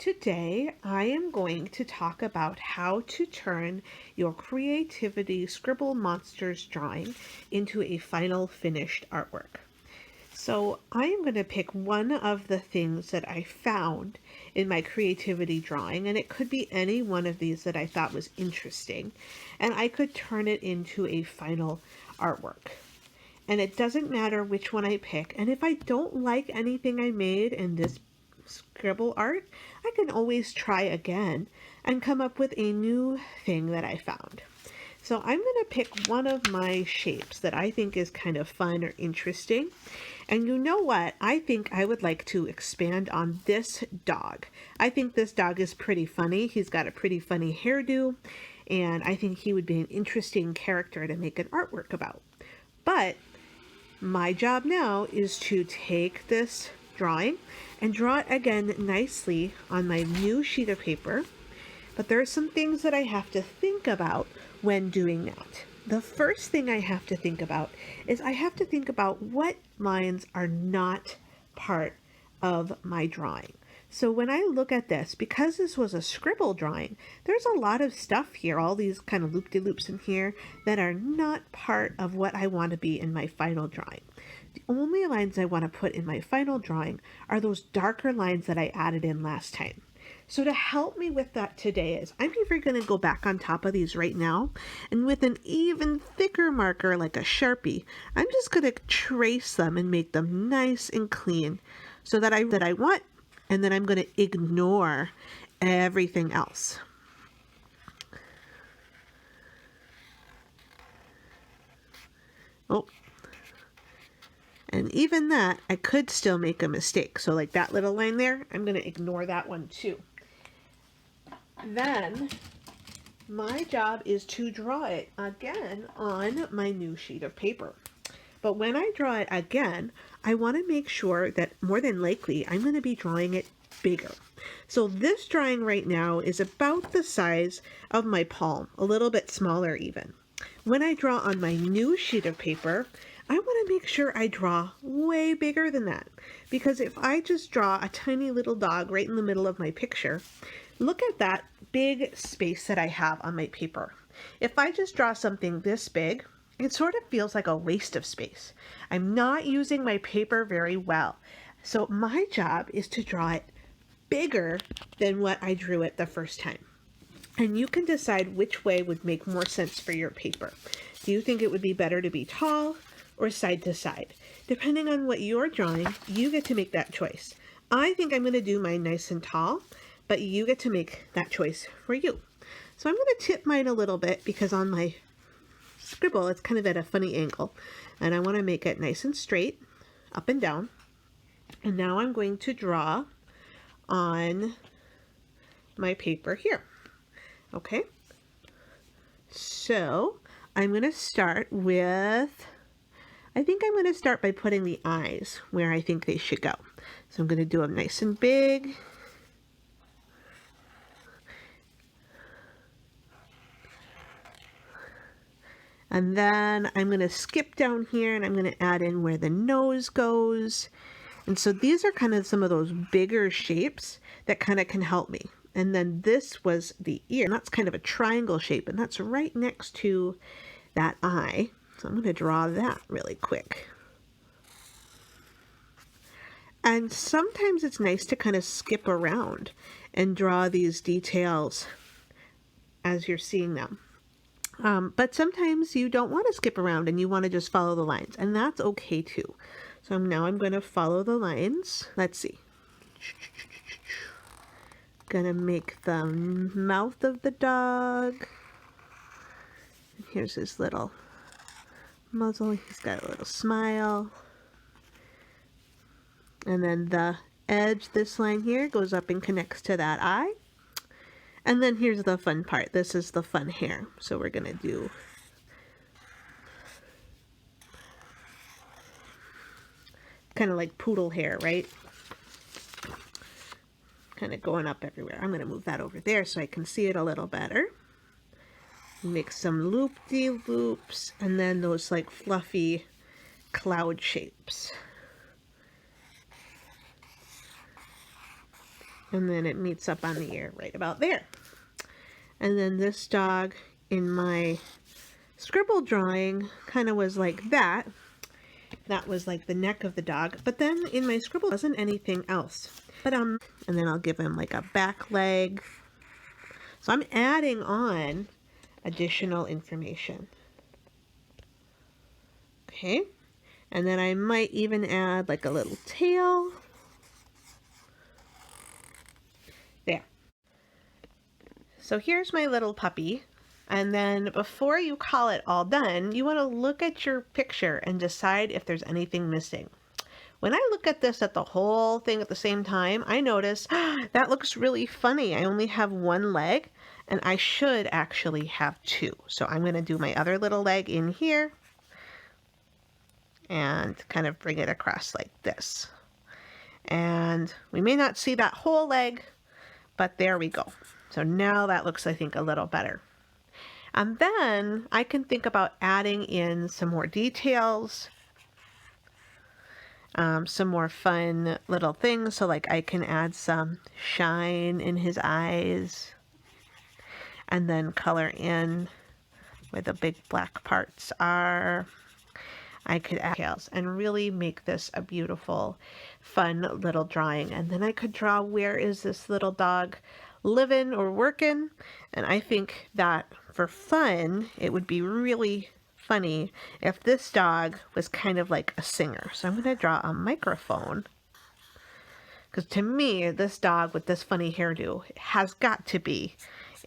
Today, I am going to talk about how to turn your creativity Scribble Monsters drawing into a final finished artwork. So I am going to pick one of the things that I found in my creativity drawing, and it could be any one of these that I thought was interesting, and I could turn it into a final artwork. And it doesn't matter which one I pick, and if I don't like anything I made in this scribble art, I can always try again and come up with a new thing that I found. So I'm going to pick one of my shapes that I think is kind of fun or interesting. And you know what? I think I would like to expand on this dog. I think this dog is pretty funny. He's got a pretty funny hairdo, and I think he would be an interesting character to make an artwork about. But my job now is to take this drawing and draw it again nicely on my new sheet of paper. But there are some things that I have to think about when doing that. The first thing I have to think about is I have to think about what lines are not part of my drawing. So when I look at this, because this was a scribble drawing, there's a lot of stuff here, all these kind of loop-de-loops in here that are not part of what I want to be in my final drawing. The only lines I want to put in my final drawing are those darker lines that I added in last time. So to help me with that today is I'm even going to go back on top of these right now, and with an even thicker marker like a Sharpie, I'm just going to trace them and make them nice and clean so that I want, and then I'm going to ignore everything else. Oh. And even that, I could still make a mistake. So like that little line there, I'm going to ignore that one too. Then my job is to draw it again on my new sheet of paper. But when I draw it again, I want to make sure that more than likely I'm going to be drawing it bigger. So this drawing right now is about the size of my palm, a little bit smaller even. When I draw on my new sheet of paper, I want to make sure I draw way bigger than that, because if I just draw a tiny little dog right in the middle of my picture, look at that big space that I have on my paper. If I just draw something this big, it sort of feels like a waste of space. I'm not using my paper very well. So my job is to draw it bigger than what I drew it the first time. And you can decide which way would make more sense for your paper. Do you think it would be better to be tall or side to side? Depending on what you're drawing, you get to make that choice. I think I'm going to do mine nice and tall, but you get to make that choice for you. So I'm going to tip mine a little bit because on my scribble, it's kind of at a funny angle. And I want to make it nice and straight, up and down. And now I'm going to draw on my paper here. Okay, so I'm going to start with, I think I'm going to start by putting the eyes where I think they should go. So I'm going to do them nice and big. And then I'm going to skip down here and I'm going to add in where the nose goes. And so these are kind of some of those bigger shapes that kind of can help me. And then this was the ear, and that's kind of a triangle shape, and that's right next to that eye. So I'm going to draw that really quick. And sometimes it's nice to kind of skip around and draw these details as you're seeing them. But sometimes you don't want to skip around and you want to just follow the lines, and that's okay too. So now I'm going to follow the lines. Let's see. Gonna make the mouth of the dog. And here's his little muzzle. He's got a little smile. And then the edge, this line here, goes up and connects to that eye. And then here's the fun part. This is the fun hair. So we're gonna do kind of like poodle hair, right? Kind of going up everywhere. I'm going to move that over there so I can see it a little better. Make some loop-de-loops and then those like fluffy cloud shapes. And then it meets up on the ear right about there. And then this dog in my Scribble drawing kind of was like that. That was like the neck of the dog. But then in my Scribble wasn't anything else. But and then I'll give him like a back leg. So I'm adding on additional information. Okay. And then I might even add like a little tail. There. So here's my little puppy. And then before you call it all done, you want to look at your picture and decide if there's anything missing. When I look at this at the whole thing at the same time, I notice that looks really funny. I only have one leg and I should actually have two. So I'm going to do my other little leg in here and kind of bring it across like this. And we may not see that whole leg, but there we go. So now that looks, I think, a little better. And then I can think about adding in some more details, some more fun little things. So like I can add some shine in his eyes and then color in where the big black parts are. I could add details and really make this a beautiful, fun little drawing. And then I could draw where is this little dog living or working. And I think that for fun, it would be really funny if this dog was kind of like a singer. So I'm going to draw a microphone. Because to me, this dog with this funny hairdo has got to be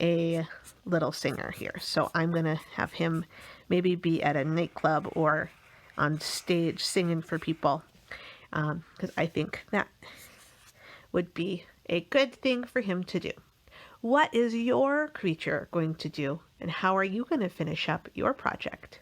a little singer here. So I'm going to have him maybe be at a nightclub or on stage singing for people. Because I think that would be a good thing for him to do. What is your creature going to do, and how are you going to finish up your project?